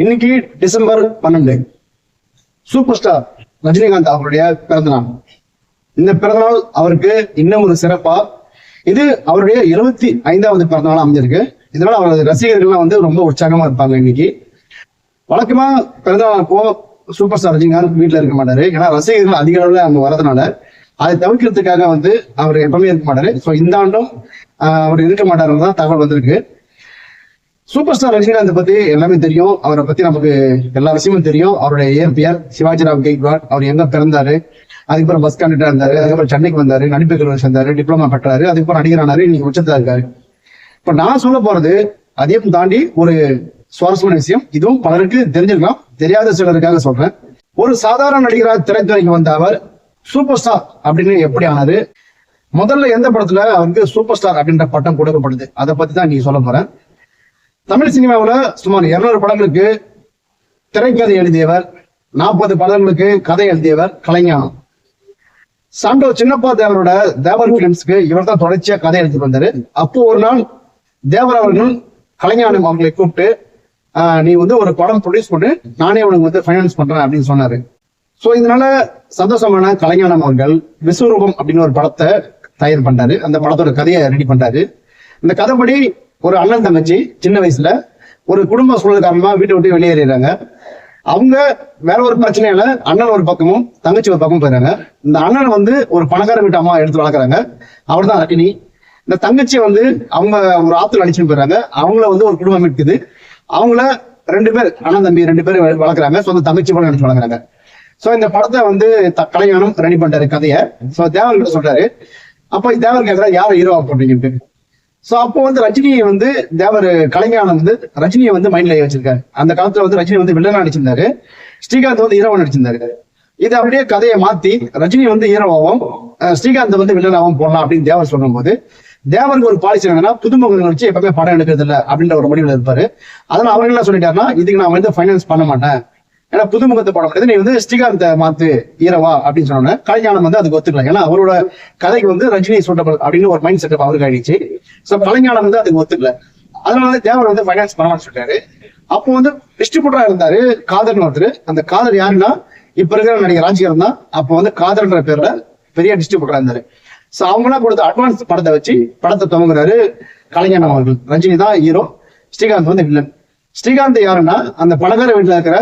இன்னைக்கு December 12 super star Rajinikanth அவருடைய பிறந்தநாள். இந்த பிறந்தநாள் அவருக்கு இன்னும் ஒரு சிறப்பா இது அவருடைய 75வது பிறந்தநாள் அமைஞ்சிருக்கு. இதனால அவரது ரசிகர்கள்லாம் ரொம்ப உற்சாகமா இருப்பாங்க. இன்னைக்கு வழக்கமா பிறந்தநாள் அப்போ சூப்பர் ஸ்டார் ரஜினிகாந்த் வீட்டுல இருக்க மாட்டாரு. ஏன்னா ரசிகர்கள் அதிக அளவுல அங்க வரதுனால அதை தவிர்க்கிறதுக்காக அவர் எப்பவுமே இருக்க மாட்டாரு. ஸோ இந்த ஆண்டும் அவர் இருக்க மாட்டாருன்னு தான் தகவல் வந்திருக்கு. சூப்பர் ஸ்டார் ரஜினிகாந்த் பத்தி எல்லாமே தெரியும். அவரை பத்தி நமக்கு எல்லா விஷயமும் தெரியும். அவருடைய இயற்பெயர் சிவாஜிராவ் கெய்க்வாட். அவர் எங்க பிறந்தாரு, அதுக்கப்புறம் பஸ் கண்டக்டரா இருந்தாரு, அதுக்கப்புறம் சென்னைக்கு வந்தாரு, நடிப்பு கல்லூரி சேர்ந்தாரு, டிப்ளமா பெற்றாரு, அதுக்கப்புறம் நடிகரானாரு, இன்னைக்கு உச்சத்துல இருக்காரு. இப்ப நான் சொல்ல போறது அதையும் தாண்டி ஒரு சுவாரஸ்யமான விஷயம். இதுவும் பலருக்கு தெரிஞ்சிருக்கலாம், தெரியாத சிலருக்காக சொல்றேன். ஒரு சாதாரண நடிகராக திரைத்துறைக்கு வந்த அவர் சூப்பர் ஸ்டார் அப்படின்னு எப்படி ஆனாரு, முதல்ல எந்த படத்துல அவருக்கு சூப்பர் ஸ்டார் அப்படின்ற பட்டம் கொடுக்கப்படுது, அதை பத்தி தான் நீங்க சொல்ல போறேன். தமிழ் சினிமாவில் சுமார் 200 படங்களுக்கு திரைக்கதை எழுதியவர், 40 படங்களுக்கு கதை எழுதியவர் கலைஞானம். சாண்டோ சின்னப்பா தேவரோட தேவர் பிலிம்ஸ்க்கு இவர் தான் தொடர்ச்சியா கதை எழுதி வந்தாரு. அப்போ ஒரு நாள் தேவர் அவர்கள் கலைஞானம் அவங்களை கூப்பிட்டு நீ ஒரு படம் ப்ரொடியூஸ் பண்ணு, நானே உனக்கு ஃபைனான்ஸ் பண்றேன் அப்படின்னு சொன்னாரு. ஸோ இதனால சந்தோஷமான கலைஞானம் அவர்கள் விஸ்வரூபம் அப்படின்னு ஒரு படத்தை தயார் பண்றாரு. அந்த படத்தோட கதையை ரெடி பண்றாரு. இந்த கதைப்படி ஒரு அண்ணன் தங்கச்சி சின்ன வயசுல ஒரு குடும்ப சூழல் காரணமா வீட்டை விட்டு வெளியேறாங்க. அவங்க வேற ஒரு பிரச்சனையில அண்ணன் ஒரு பக்கமும் தங்கச்சி ஒரு பக்கமும் போயிடுறாங்க. இந்த அண்ணன் ஒரு பணக்கார வீட்டு அம்மா எடுத்து வளர்க்குறாங்க. அவர் தான் ரஜினி. இந்த தங்கச்சி அவங்க ஒரு ஆத்துல அடிச்சுன்னு போயிடுறாங்க. அவங்கள ஒரு குடும்பம் இருக்குது. அவங்கள 2 பேர் அண்ணன் தம்பி 2 பேர் வளர்க்குறாங்க. சொந்த தங்கச்சி போல எடுத்து வளர்க்குறாங்க. சோ இந்த படத்தை கலைஞானம் ரெடி பண்றாரு கதையை. சோ தேவர் கிட்ட சொல்றாரு. அப்ப தேவர் கேட்கறாரு யாரை ஹீரோவா போட்டீங்கன்னு. சோ அப்போ ரஜினி தேவர் கலைஞானம் ரஜினியை மைண்ட்ல வச்சிருக்காரு. அந்த காலத்துல ரஜினி வில்லனா நடிச்சிருந்தாரு, ஸ்ரீகாந்த் ஹீரோவா நடிச்சிருந்தாரு. இது அப்படியே கதையை மாத்தி ரஜினி ஹீரோவாவும் ஸ்ரீகாந்த் வில்லனாவும் போடலாம் அப்படின்னு தேவர் சொல்லும் போது தேவருக்கு ஒரு பாலிசி என்னன்னா புதுமுகங்களை வச்சு எப்பவுமே படம் எடுக்கிறது இல்லை அப்படின்ற ஒரு முடிவுல இருப்பாரு. அதனால அவங்க என்ன சொல்லிட்டாருன்னா இதுக்கு நான் ஃபைனான்ஸ் பண்ண மாட்டேன், ஏன்னா புதுமுகத்தை படம் கிடையாது, நீ ஸ்ரீகாந்த் மாத்து ஈரவா அப்படின்னு சொன்னோன்னே கலைஞானம் அதுக்கு ஒத்துக்கலாம். ஏன்னா அவரோட கதைக்கு ரஜினி சூட்டபிள் அப்படின்னு ஒரு மைண்ட் செட்டப் அவருக்கு ஆயிடுச்சு. சோ கலைஞானம் அதுக்கு ஒத்துக்கல. அதனால தேவர் ஃபைனான்ஸ் பண்ணலாம்னு சொல்லிட்டாரு. அப்போ டிஸ்ட்ரிபியூட்டரா இருந்தாரு காதர்னு ஒருத்தர். அந்த காதர் யாருன்னா இப்ப இருக்கிற நடிகர் ராஜ்கிரண் தான். அப்போ காதர்ன்ற பேர்ல பெரிய டிஸ்ட்ரிபியூட்டரா இருந்தாரு. சோ அவங்களாம் கொடுத்த அட்வான்ஸ் படத்தை வச்சு படத்தை துவங்குறாரு கலைஞானம் அவர்கள். ரஜினி தான் ஹீரோ, ஸ்ரீகாந்த் வில்லன். ஸ்ரீகாந்த் யாருன்னா அந்த பணக்கார வீட்டுல இருக்கிற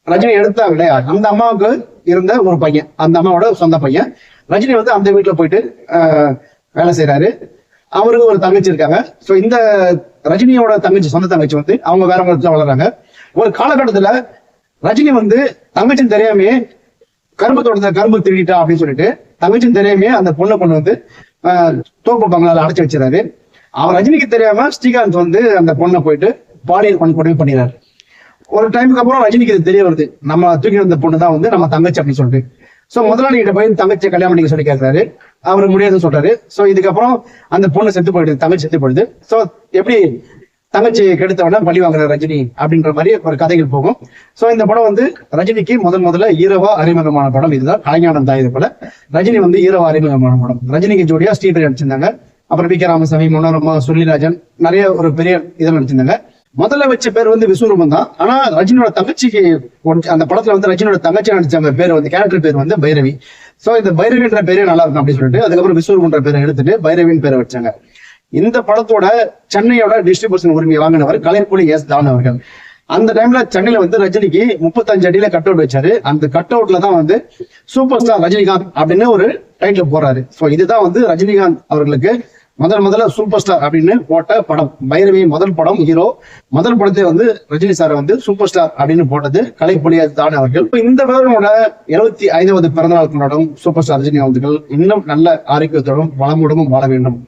ரஜினி எடுத்தாங்க இல்லையா, அந்த அம்மாவுக்கு இருந்த ஒரு பையன், அந்த அம்மாவோட சொந்த பையன். ரஜினி அந்த வீட்டுல போயிட்டு வேலை செய்யறாரு. அவருக்கு ஒரு தங்கச்சி இருக்காங்க. சோ இந்த ரஜினியோட தங்கச்சி சொந்த தங்கச்சி அவங்க வேற இடத்துல வளர்றாங்க. ஒரு காலகட்டத்துல ரஜினி தங்கச்சின்னு தெரியாமே கரும்பு தோட்டத்தை கரும்பு திருடிட்டா அப்படின்னு சொல்லிட்டு தங்கச்சின்னு தெரியாமே அந்த பொண்ணை கொண்டு தோப்பு பங்களால அடைச்சு வச்சிடறாரு. அவர் ரஜினிக்கு தெரியாம ஸ்ரீகாந்த் அந்த பொண்ணை போயிட்டு பாலியல் கொடுமை பண்ணிடுறாரு. ஒரு டைமுக்கு அப்புறம் ரஜினிக்கு இது தெரிய வருது, நம்ம தூக்கி வந்த பொண்ணு தான் நம்ம தங்கச்சி அப்படின்னு சொல்லிட்டு. சோ முதலாளி கிட்ட போய் தங்கச்சியை கல்யாணம் பண்ணிக்க சொல்லி கேட்கிறாரு. அவருக்கு முடியாதுன்னு சொல்றாரு. சோ இதுக்கப்புறம் அந்த பொண்ணு செத்து போயிடுது, தங்கச்சி செத்து போயிடுது. சோ எப்படி தங்கச்சி கெடுத்தவன பழி வாங்குற ரஜினி அப்படின்ற மாதிரி ஒரு கதைகள் போகும். சோ இந்த படம் ரஜினிக்கு முதல்ல ஹீரோவா அறிமுகமான படம். இதுதான் கலைஞானம் தான். இது போல ரஜினி ஹீரோவா அறிமுகமான படம். ரஜினிக்கு ஜோடியா ஸ்ரீதர் நடிச்சிருந்தாங்க. அப்புறம் வி.கே. ராமசாமி, மனோரமா, சுருளிராஜன், நிறைய ஒரு பெரிய இதில் நடிச்சிருந்தாங்க. முதல்ல வச்ச பேர் விஸ்வரூபம் தான். ஆனா ரஜினியோட தங்கச்சிக்கு அந்த படத்துல ரஜினியோட தங்கச்சி நடிச்ச பேர் கேரக்டர் பேர் பைரவி. சோ இந்த பைரவின்ற பேரே நல்லா இருக்கும் அப்படின்னு சொல்லிட்டு அதுக்கப்புறம் விஸ்வரூபன்ற பேரை எடுத்துட்டு பைரவின் பேரை வச்சாங்க. இந்த படத்தோட சென்னையோட டிஸ்ட்ரிபியூஷன் உரிமையை வாங்கினவர் கலைப்புலி எஸ். தாவன் அவர்கள். அந்த டைம்ல சென்னையில ரஜினிக்கு 35 அடியில கட் அவுட் வச்சாரு. அந்த கட் அவுட்ல தான் சூப்பர் ஸ்டார் ரஜினிகாந்த் அப்படின்னு ஒரு டைட்டில் போறாரு. சோ இதுதான் ரஜினிகாந்த் அவர்களுக்கு முதல்ல சூப்பர் ஸ்டார் அப்படின்னு போட்ட படம். பைரவி முதல் படம் ஹீரோ. முதல் படத்தை ரஜினி சார் சூப்பர் ஸ்டார் அப்படின்னு போட்டது கலைப்புலி தான் அவர்கள். இந்த விவரமோட 75வது பிறந்தநாள் கொண்டாடும் சூப்பர் ஸ்டார் ரஜினி அவர்கள் இன்னும் நல்ல ஆரோக்கியத்தோடும் வளமுடனும் வாழ வேண்டும்.